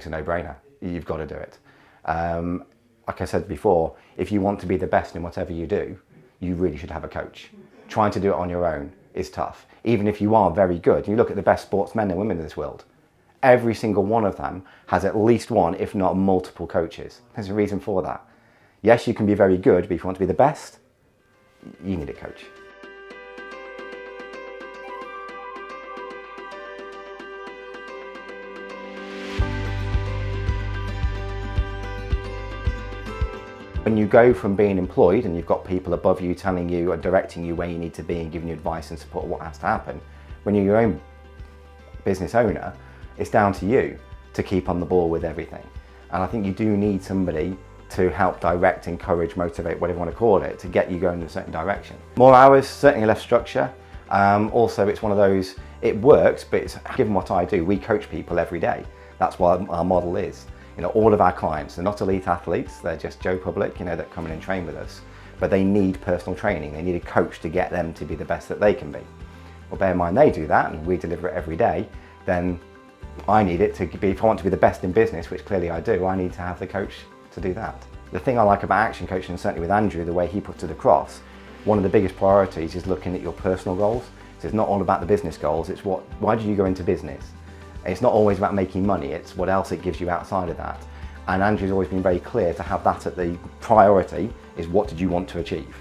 a no-brainer. You've got to do it. Like I said before, if you want to be the best in whatever you do, you really should have a coach. Trying to do it on your own is tough. Even if you are very good, you look at the best sportsmen and women in this world, every single one of them has at least one, if not multiple coaches. There's a reason for that. Yes, you can be very good, but if you want to be the best, you need a coach. When you go from being employed and you've got people above you telling you and directing you where you need to be and giving you advice and support what has to happen, when you're your own business owner, it's down to you to keep on the ball with everything. And I think you do need somebody to help direct, encourage, motivate, whatever you want to call it, to get you going in a certain direction. More hours, certainly less structure. Also, it's one of those, it works, but it's, given what I do, we coach people every day. That's what our model is. You know, all of our clients, they're not elite athletes, they're just Joe Public, you know, that come in and train with us. But they need personal training, they need a coach to get them to be the best that they can be. Well, bear in mind they do that and we deliver it every day, then I need it to be, if I want to be the best in business, which clearly I do, I need to have the coach to do that. The thing I like about Action Coach, and certainly with Andrew, the way he puts it across, one of the biggest priorities is looking at your personal goals. So it's not all about the business goals, it's why did you go into business? It's not always about making money, it's what else it gives you outside of that. And Andrew's always been very clear to have that at the priority, is what did you want to achieve?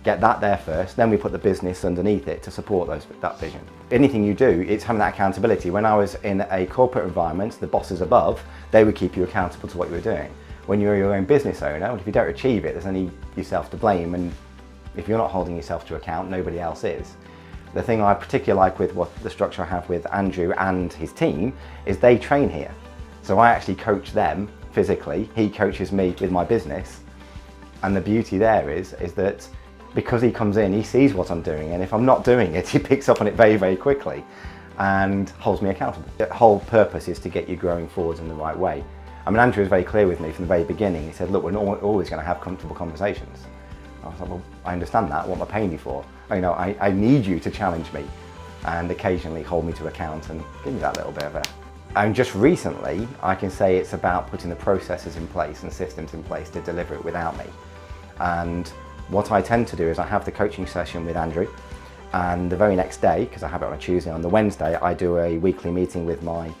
Get that there first, then we put the business underneath it to support that vision. Anything you do, it's having that accountability. When I was in a corporate environment, the bosses above, they would keep you accountable to what you were doing. When you're your own business owner, if you don't achieve it, there's only yourself to blame, and if you're not holding yourself to account, nobody else is. The thing I particularly like with what the structure I have with Andrew and his team is they train here. So I actually coach them physically, he coaches me with my business, and the beauty there is that because he comes in, he sees what I'm doing, and if I'm not doing it, he picks up on it very, very quickly and holds me accountable. The whole purpose is to get you growing forwards in the right way. I mean, Andrew was very clear with me from the very beginning. He said, look, we're not always going to have comfortable conversations. I was like, well, I understand that, what am I paying you for? You know, I need you to challenge me and occasionally hold me to account and give me that little bit of a... And just recently, I can say it's about putting the processes in place and systems in place to deliver it without me. And what I tend to do is I have the coaching session with Andrew, and the very next day, because I have it on a Tuesday, on the Wednesday, I do a weekly meeting with my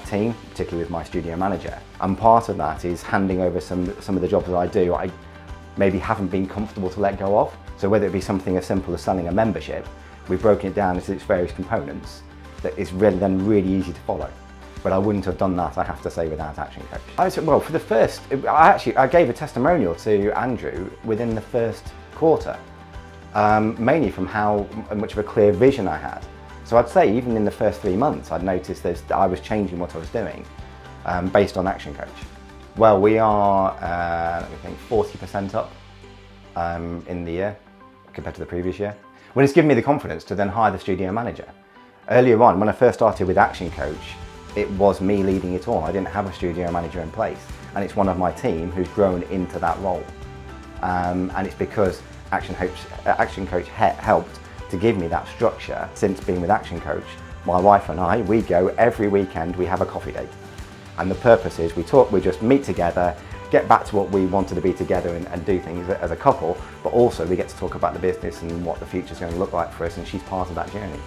team, particularly with my studio manager. And part of that is handing over some of the jobs that I do, I maybe haven't been comfortable to let go of. So whether it be something as simple as selling a membership, we've broken it down into its various components that is really easy to follow. But I wouldn't have done that, I have to say, without Action Coach. Well, for the first, I gave a testimonial to Andrew within the first quarter, mainly from how much of a clear vision I had. So I'd say even in the first 3 months, I'd noticed that I was changing what I was doing based on Action Coach. Well, we are, let me think, 40% up in the year compared to the previous year. Well, it's given me the confidence to then hire the studio manager. Earlier on, when I first started with Action Coach, it was me leading it all. I didn't have a studio manager in place, and it's one of my team who's grown into that role. And it's because Action Coach helped to give me that structure. Since being with Action Coach, my wife and I, we go every weekend, we have a coffee date. And the purpose is we talk, we just meet together, get back to what we wanted to be together and do things as a couple, but also we get to talk about the business and what the future's going to look like for us, and she's part of that journey.